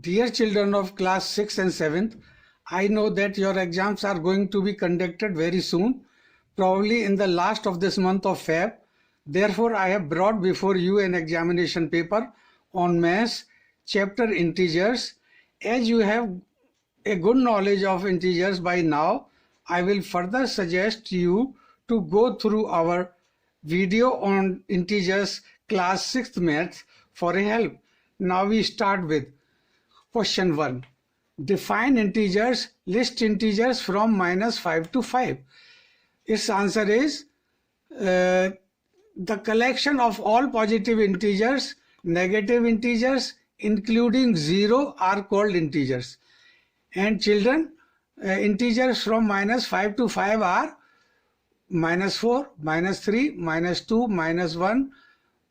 Dear children of class 6th and 7th, I know that your exams are going to be conducted very soon, probably in the last of this month of Feb. Therefore, I have brought before you an examination paper on maths, chapter integers. As you have a good knowledge of integers by now, I will further suggest you to go through our video on integers class 6th maths for a help. Now we start with Question 1. Define integers, list integers from -5 to 5. Its answer is the collection of all positive integers, negative integers, including 0 are called integers. And children, integers from -5 to 5 are -4, -3, -2, -1,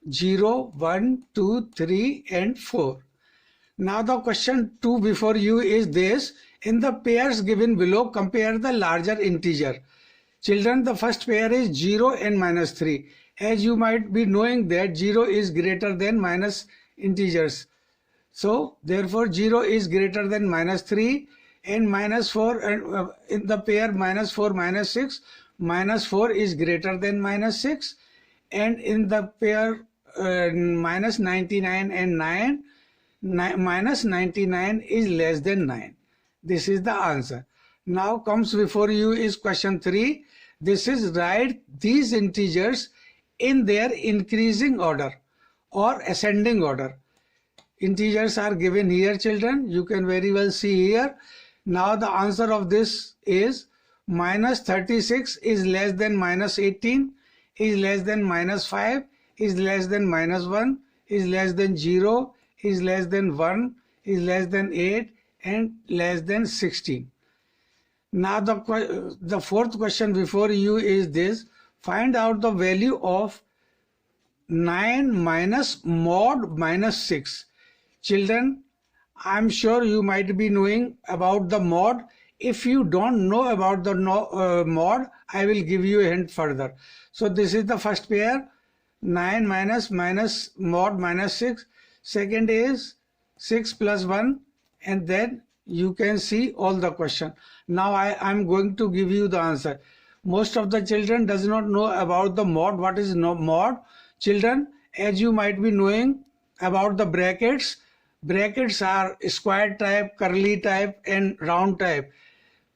0, 1, 2, 3 and 4. Now the question 2 before you is this: in the pairs given below, compare the larger integer. Children, the first pair is 0 and -3. As you might be knowing that 0 is greater than minus integers. So therefore 0 is greater than -3, and -4, and in the pair -4, -6, -4 is greater than -6, and in the pair -99 and 9, -99 is less than 9. This is the answer. Now comes before you is question 3. This is write these integers in their increasing order or ascending order. Integers are given here, children. You can very well see here. Now the answer of this is -36 is less than -18, is less than -5, is less than -1, is less than 0, is less than 1, is less than 8 and less than 16. Now the fourth question before you is this: find out the value of 9 minus mod -6. Children, I'm sure you might be knowing about the mod. If you don't know about the mod, I will give you a hint further. So this is the first pair, 9 minus mod -6. Second is 6 plus 1, and then you can see all the question. Now I'm going to give you the answer. Most of the children does not know about the mod. What is mod? Children, as you might be knowing about the brackets, brackets are square type, curly type and round type.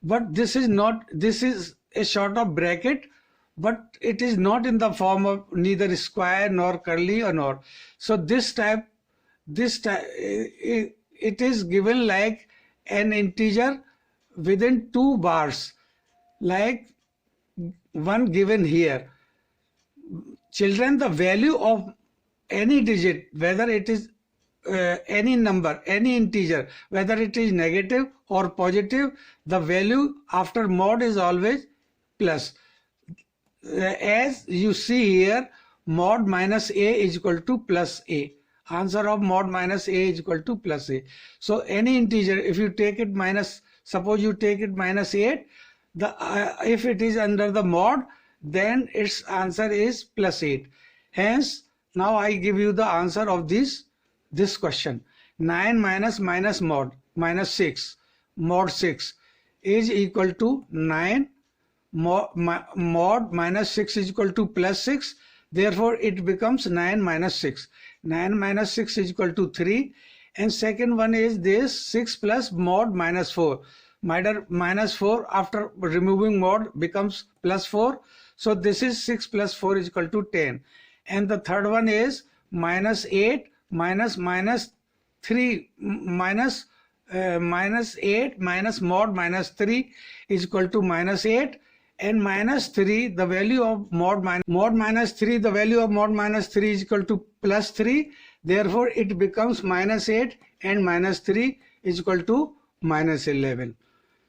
But this is not, this is a sort of bracket, but it is not in the form of neither square nor curly or nor. So this type, it is given like an integer within 2 bars, like one given here. Children, the value of any digit, whether it is any number, any integer, whether it is negative or positive, the value after mod is always plus. As you see here, mod -a is equal to plus a. Answer of mod -a is equal to plus a. So any integer, if you take it minus, suppose you take it -8, if it is under the mod, then its answer is +8. Hence, now I give you the answer of this question. 9 minus mod -6, mod 6 is equal to 9. Mod -6 is equal to +6. Therefore, it becomes 9 minus 6. 9 minus 6 is equal to 3. And second one is this 6 plus mod -4. -4 after removing mod becomes +4. So this is 6 plus 4 is equal to 10. And the third one is -8 minus -3 -8 minus mod -3 is equal to -8. And -3, the value of mod -3, the value of mod -3 is equal to +3. Therefore, it becomes -8 and -3 is equal to -11.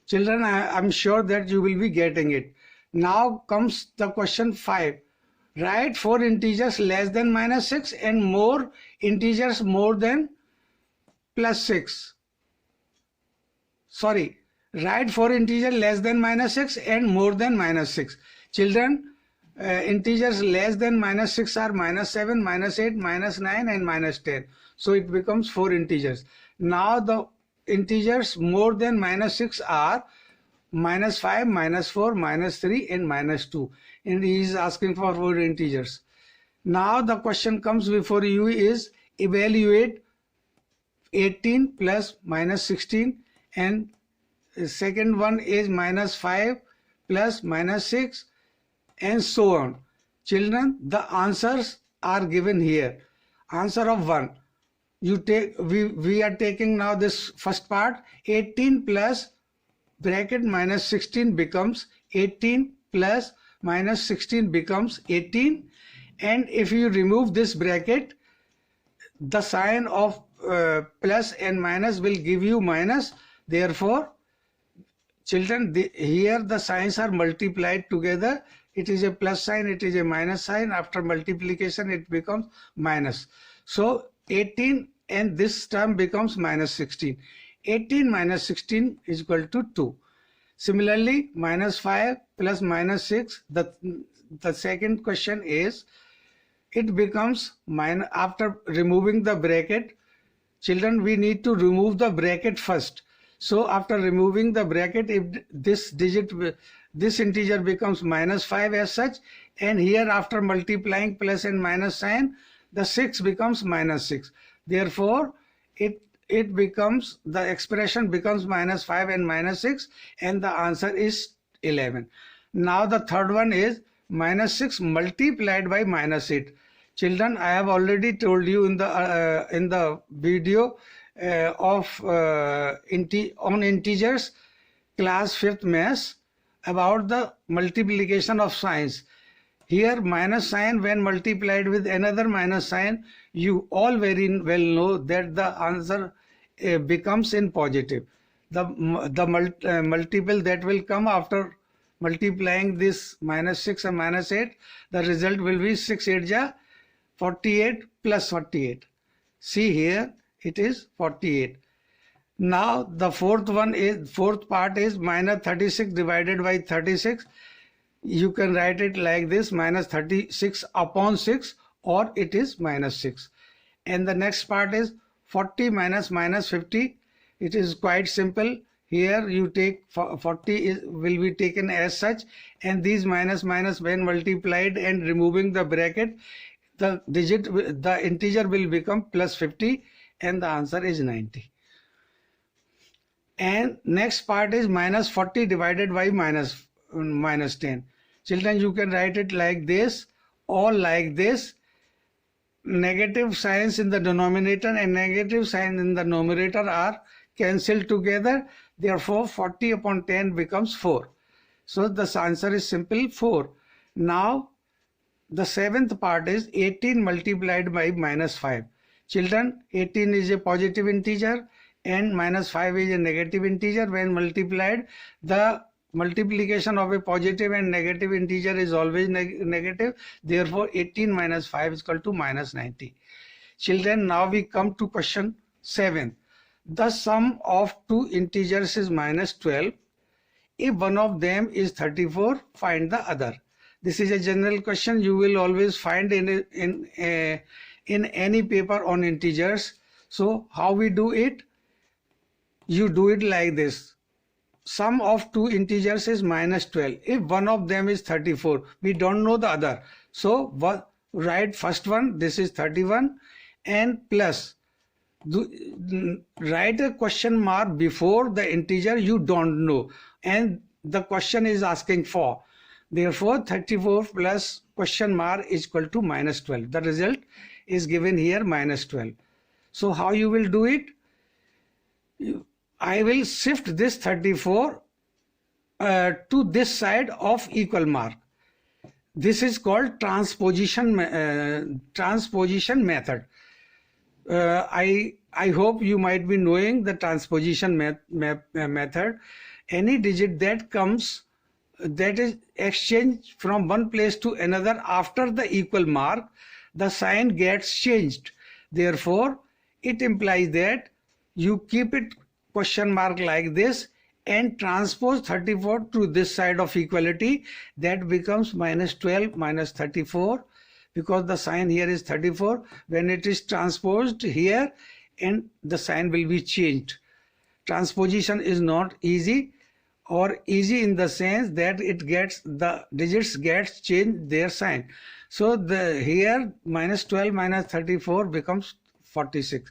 Children, I'm sure that you will be getting it. Now comes the question 5. Write 4 integers less than -6 and more integers more than +6. Sorry. Write 4 integers less than -6 and more than -6. Children, integers less than -6 are -7, -8, -9 and -10. So it becomes 4 integers. Now the integers more than -6 are -5, -4, -3 and -2, and he is asking for 4 integers. Now the question comes before you is evaluate 18 plus -16, and second one is -5 plus -6 and so on. Children, the answers are given here. Answer of 1. You take, we are taking now this first part. 18 plus bracket -16 becomes 18 plus -16 becomes 18, and if you remove this bracket, the sign of plus and minus will give you minus. Therefore, children, here the signs are multiplied together. It is a plus sign, it is a minus sign. After multiplication, it becomes minus. So 18 and this term becomes -16. 18 minus 16 is equal to 2. Similarly, -5 plus -6, the second question is, it becomes minus after removing the bracket. Children, we need to remove the bracket first. So after removing the bracket, if this integer becomes -5 as such, and here after multiplying plus and minus sign, the 6 becomes -6. Therefore, it becomes, the expression becomes -5 and -6, and the answer is 11. Now the third one is -6 multiplied by -8. Children, I have already told you in the video on integers, class 5th maths, about the multiplication of signs. Here minus sign when multiplied with another minus sign, you all very well know that the answer becomes in positive. The multiple that will come after multiplying this -6 and -8, the result will be 6 8 ja 48 plus 48. See here, it is 48. Now the fourth part is -36 divided by 36. You can write it like this, -36 upon 6, or it is -6. And the next part is 40 minus -50. It is quite simple. Here you take 40 will be taken as such, and these minus when multiplied and removing the bracket, the integer will become +50, and the answer is 90. And next part is -40 divided by -10. Children, you can write it like this or like this. Negative signs in the denominator and negative sign in the numerator are cancelled together. Therefore, 40 upon 10 becomes 4. So the answer is simple, 4. Now, the seventh part is 18 multiplied by -5. Children, 18 is a positive integer and -5 is a negative integer. When multiplied, the multiplication of a positive and negative integer is always negative. Therefore, 18 minus 5 is equal to -90. Children, now we come to question 7. The sum of two integers is -12. If one of them is 34, find the other. This is a general question you will always find in any paper on integers. So how we do it? You do it like this. Sum of two integers is -12. If one of them is 34, we don't know the other. So write first one, this is 31, and plus. Write a question mark before the integer you don't know, and the question is asking for. Therefore, 34 plus question mark is equal to -12. The result is given here, -12. So how you will do it? I will shift this 34 to this side of equal mark. This is called transposition method. I hope you might be knowing the transposition method. Any digit that comes, that is exchanged from one place to another after the equal mark, the sign gets changed. Therefore, it implies that you keep it question mark like this and transpose 34 to this side of equality. That becomes -12 minus 34, because the sign here is 34. When it is transposed here, and the sign will be changed. transposition is not easy, or easy in the sense that it gets the digits gets changed their sign. So the here minus 12 minus 34 becomes 46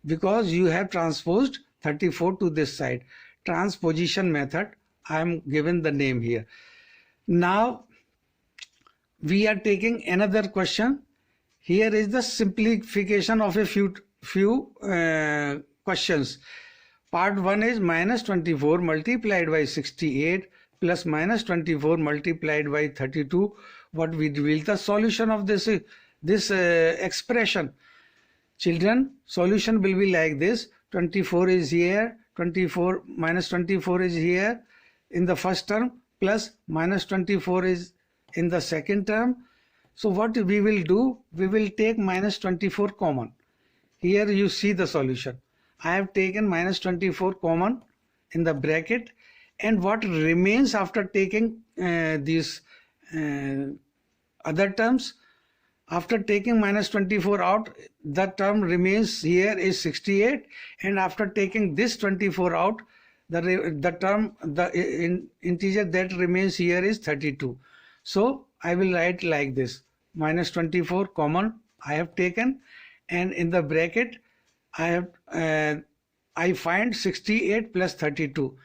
because you have transposed 34 to this side. Transposition method, I am given the name here. Now we are taking another question. Here is the simplification of a few questions. Part 1 is minus 24 multiplied by 68 plus minus 24 multiplied by 32. What we reveal the solution of this expression. Children, solution will be like this. 24 is here, 24 minus 24 is here in the first term, plus minus 24 is in the second term. So what we will do, we will take minus 24 common. Here you see the solution. I have taken minus 24 common in the bracket, and what remains after taking these other terms, after taking minus 24 out, the term remains here is 68, and after taking this 24 out, the integer that remains here is 32. So I will write like this: minus 24 common I have taken, and in the bracket I find 68 plus 32.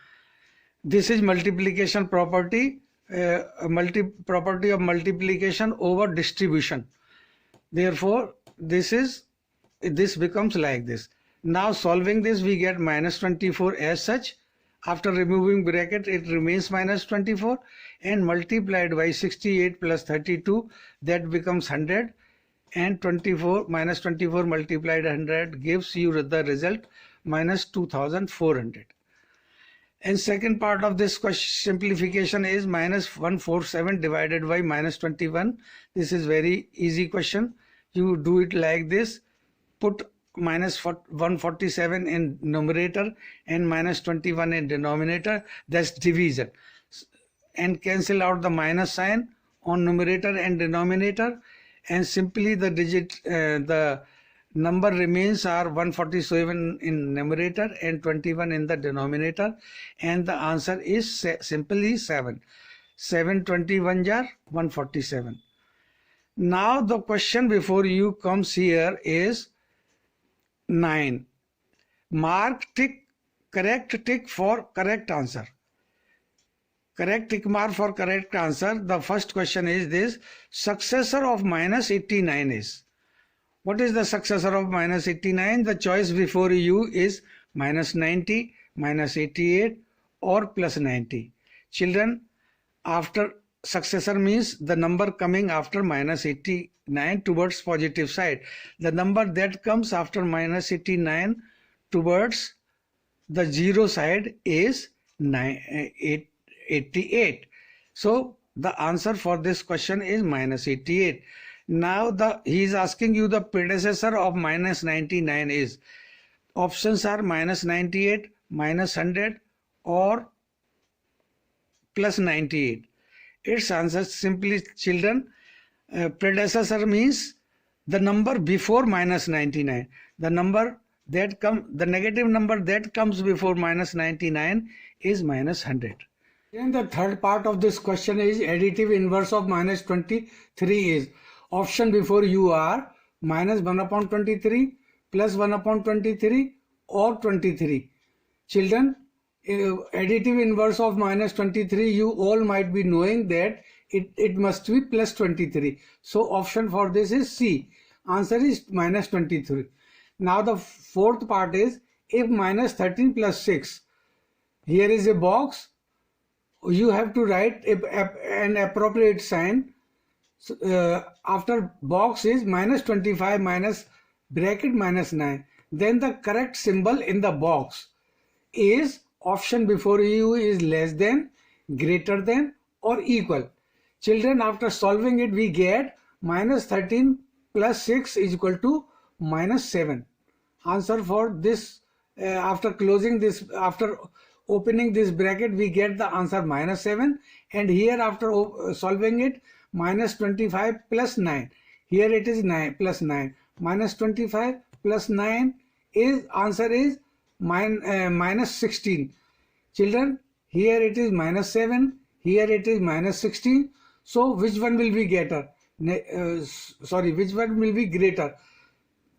This is multiplication property, property of multiplication over distribution. Therefore, this becomes like this. Now solving this, we get minus 24 as such. After removing bracket, it remains minus 24, and multiplied by 68 plus 32, that becomes 100. And 24 minus 24 multiplied 100 gives you the result minus 2400. And second part of this simplification is minus 147 divided by minus 21. This is very easy question. You do it like this: put minus 147 in numerator and minus 21 in denominator. That's division, and cancel out the minus sign on numerator and denominator, and simply the number remains are 147 in numerator and 21 in the denominator, and the answer is simply 7. 721 jar 147. Now the question before you comes here is 9. Mark correct tick for correct answer. Correct tick mark for correct answer. The first question is this: successor of minus 89 is. What is the successor of minus 89? The choice before you is minus 90, minus 88 or plus 90. Children, after successor means the number coming after minus 89 towards positive side. The number that comes after minus 89 towards the zero side is 88. So the answer for this question is minus 88. Now he is asking you the predecessor of minus 99 is. Options are minus 98, minus 100 or plus 98. Its answer simply, children, predecessor means the number before minus 99. The negative number that comes before minus 99 is minus 100. Then the third part of this question is additive inverse of minus 23 is. Option before you are minus 1 upon 23, plus 1 upon 23 or 23. Children, additive inverse of minus 23, you all might be knowing that it must be plus 23. So option for this is C. Answer is minus 23. Now the fourth part is if minus 13 plus 6. Here is a box. You have to write an appropriate sign. So, after box is minus 25 minus bracket minus 9. Then the correct symbol in the box is option before you is less than, greater than or equal. Children, after solving it, we get minus 13 plus 6 is equal to minus 7. Answer for this, after closing this, after opening this bracket, we get the answer minus 7. And here after solving it, minus 25 plus 9. Here it is 9 plus 9. Minus 25 plus 9 is, answer is minus 16. Children, here it is minus 7, here it is minus 16. So which one will be greater? Which one will be greater?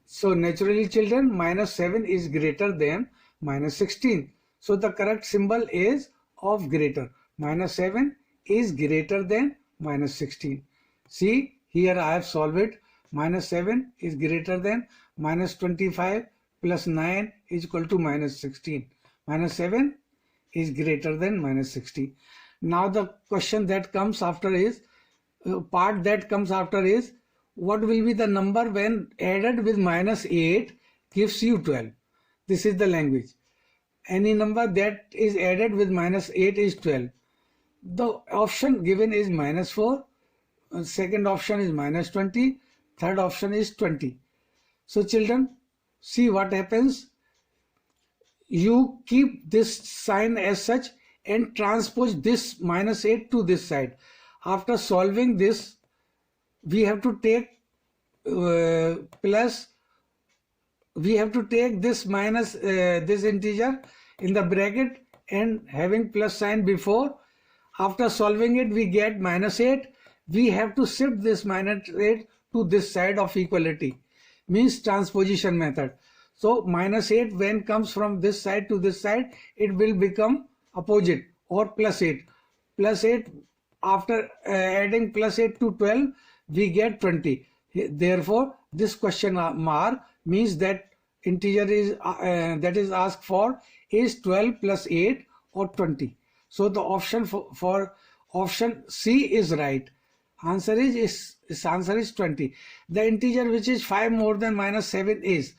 So naturally children, minus 7 is greater than minus 16. So the correct symbol is of greater. Minus 7 is greater than minus 16. See, here I have solved it. Minus 7 is greater than minus 25 plus 9 is equal to minus 16. Minus 7 is greater than minus 16. Now the question that comes after is, what will be the number when added with minus 8 gives you 12? This is the language. Any number that is added with minus 8 is 12. The option given is minus 4. Second option is minus 20. Third option is 20. So children, see what happens. You keep this sign as such and transpose this minus 8 to this side. After solving this, we have to take this minus this integer in the bracket and having plus sign before. After solving it, we get minus 8. We have to shift this minus 8 to this side of equality, means transposition method. So minus 8 when comes from this side to this side, it will become opposite or plus 8. Plus 8, after adding plus 8 to 12, we get 20. Therefore, this question mark means that integer is that is asked for is 12 plus 8 or 20. So the option for option C is right. Answer is 20. The integer which is 5 more than minus 7 is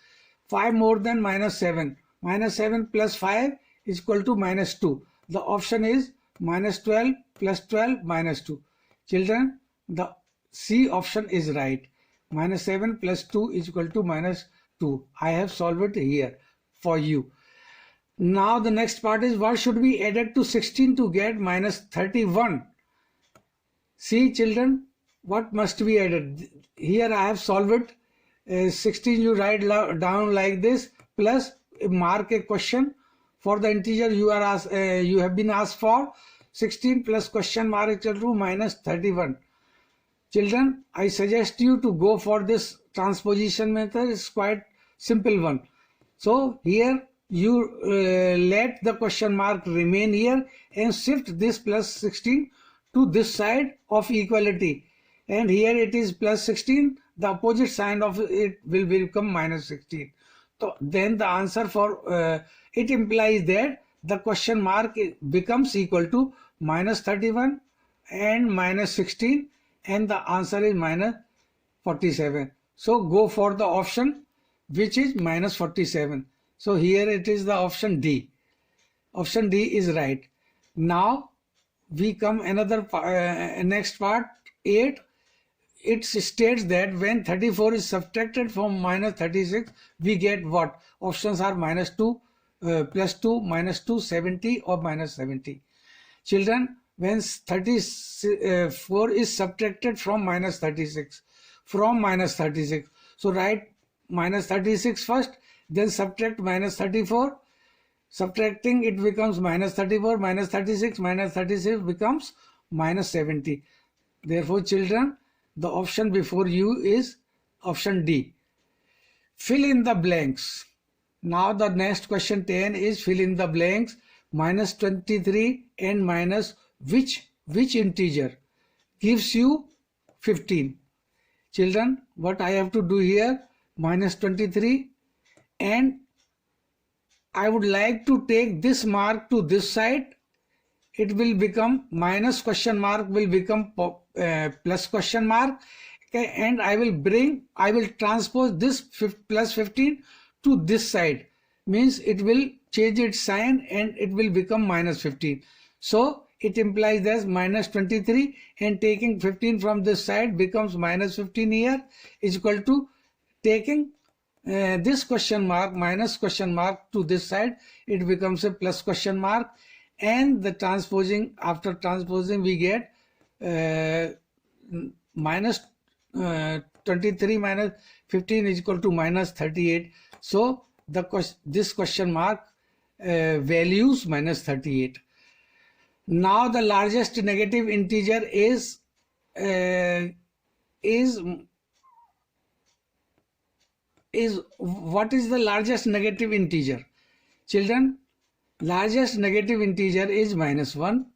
5 more than minus 7. Minus 7 plus 5 is equal to minus 2. The option is minus 12 plus 12 minus 2. Children, the C option is right. Minus 7 plus 2 is equal to minus 2. I have solved it here for you. Now the next part is, what should be added to 16 to get minus 31? See children, what must be added? Here I have solved it. 16 you write down like this, plus mark a question for the integer you have been asked for. 16 plus question mark equal to minus 31. Children, I suggest you to go for this transposition method. It's quite simple one. So here you let the question mark remain here and shift this plus 16 to this side of equality, and here it is plus 16. The opposite sign of it will become minus 16. So then the answer for it implies that the question mark becomes equal to minus 31 and minus 16, and the answer is minus 47. So go for the option which is minus 47. So here it is the option D. Option D is right. Now we come another next part 8. It states that when 34 is subtracted from minus 36, we get what? Options are minus 2, plus 2, minus 2, 70 or minus 70. Children, when 34 is subtracted from minus 36, so write minus 36 first, then subtract minus 34. Subtracting, it becomes minus 34, minus 36, minus 36 becomes minus 70. Therefore, children, the option before you is option D. Fill in the blanks. Now the next question 10 is fill in the blanks. Minus 23 and minus which integer gives you 15. Children, what I have to do here? Minus 23, and I would like to take this mark to this side. It will become minus question mark will become plus question mark. Okay, and I will transpose this plus 15 to this side. Means it will change its sign and it will become minus 15. So it implies that minus 23 and taking 15 from this side becomes minus 15 here is equal to taking this question mark minus question mark to this side, it becomes a plus question mark, and the transposing, after transposing we get minus 23 minus 15 is equal to minus 38. So this question mark values minus 38. Now the largest negative integer is what is the largest negative integer? Children, largest negative integer is minus 1.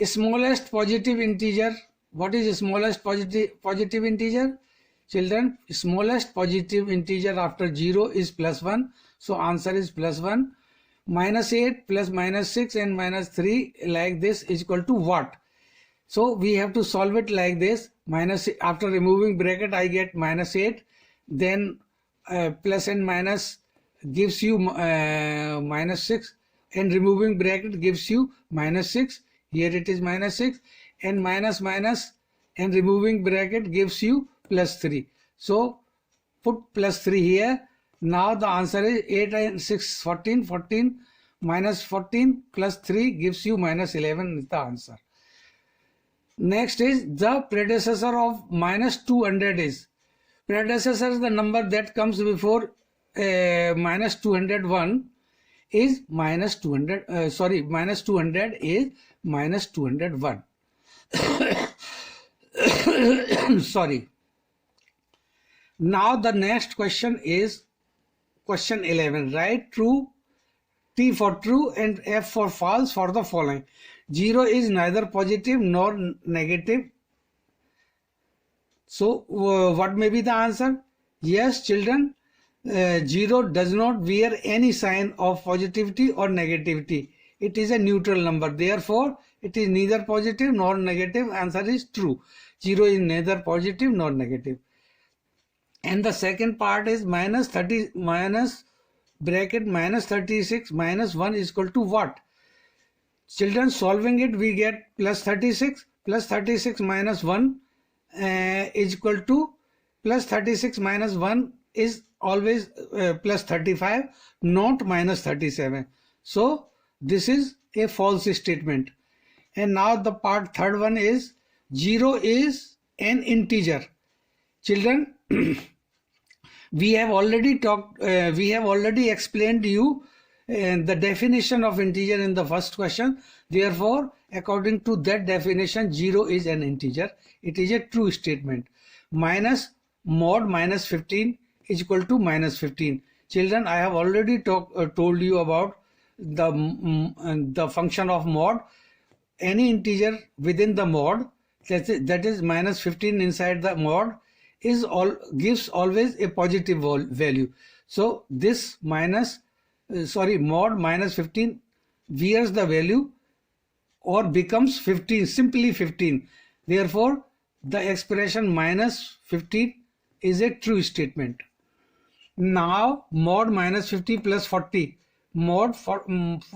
Smallest positive integer, what is smallest positive integer? Children, smallest positive integer after 0 is plus 1. So answer is plus 1. Minus 8 plus minus 6 and minus 3 like this is equal to what? So we have to solve it like this. Minus, after removing bracket I get minus 8. Then plus and minus gives you minus 6. And removing bracket gives you minus 6. Here it is minus 6. And minus minus and removing bracket gives you plus 3. So put plus 3 here. Now the answer is 8 and 6, 14. 14 minus 14 plus 3 gives you minus 11 is the answer. Next is the predecessor of minus 200 is. Predecessor is the number that comes before minus 201 is minus 200. Minus 200 is minus 201. Sorry. Now the next question is question 11. Write true, T for true and F for false for the following. 0 is neither positive nor negative. So what may be the answer? Yes, children, 0 does not bear any sign of positivity or negativity. It is a neutral number. Therefore, it is neither positive nor negative. Answer is true. 0 is neither positive nor negative. And the second part is minus 30 minus bracket minus 36 minus 1 is equal to what? Children, solving it we get plus 36. Plus 36 minus 1 is equal to plus 36 minus 1 is always plus 35, not minus 37. So this is a false statement. And now the third one is 0 is an integer. Children, we have already explained you the definition of integer in the first question. Therefore, according to that definition, 0 is an integer. It is a true statement. Minus mod minus 15 is equal to minus 15. Children, I have already told you about the function of mod. Any integer within the mod, that is minus 15 inside the mod, gives always a positive value. So this mod minus 15 bears the value or becomes 15, simply 15. Therefore, the expression minus 15 is a true statement. Now mod minus 50 plus 40. Mod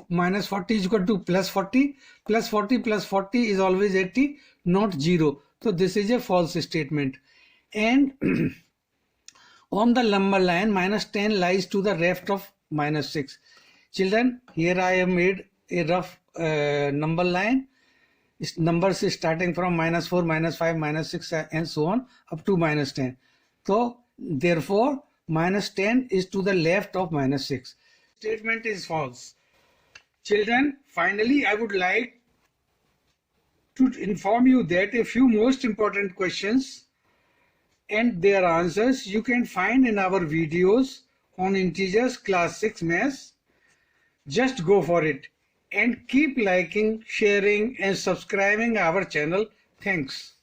minus 40 is equal to plus 40. Plus 40 plus 40 is always 80, not 0. So this is a false statement. And on the number line, minus 10 lies to the left of minus 6. Children, here I have made a rough number line. Numbers is starting from minus 4, minus 5, minus 6 and so on up to minus 10. So therefore, minus 10 is to the left of minus 6. Statement is false. Children, finally I would like to inform you that a few most important questions and their answers you can find in our videos on integers class 6 maths. Just go for it and keep liking, sharing and subscribing our channel. Thanks.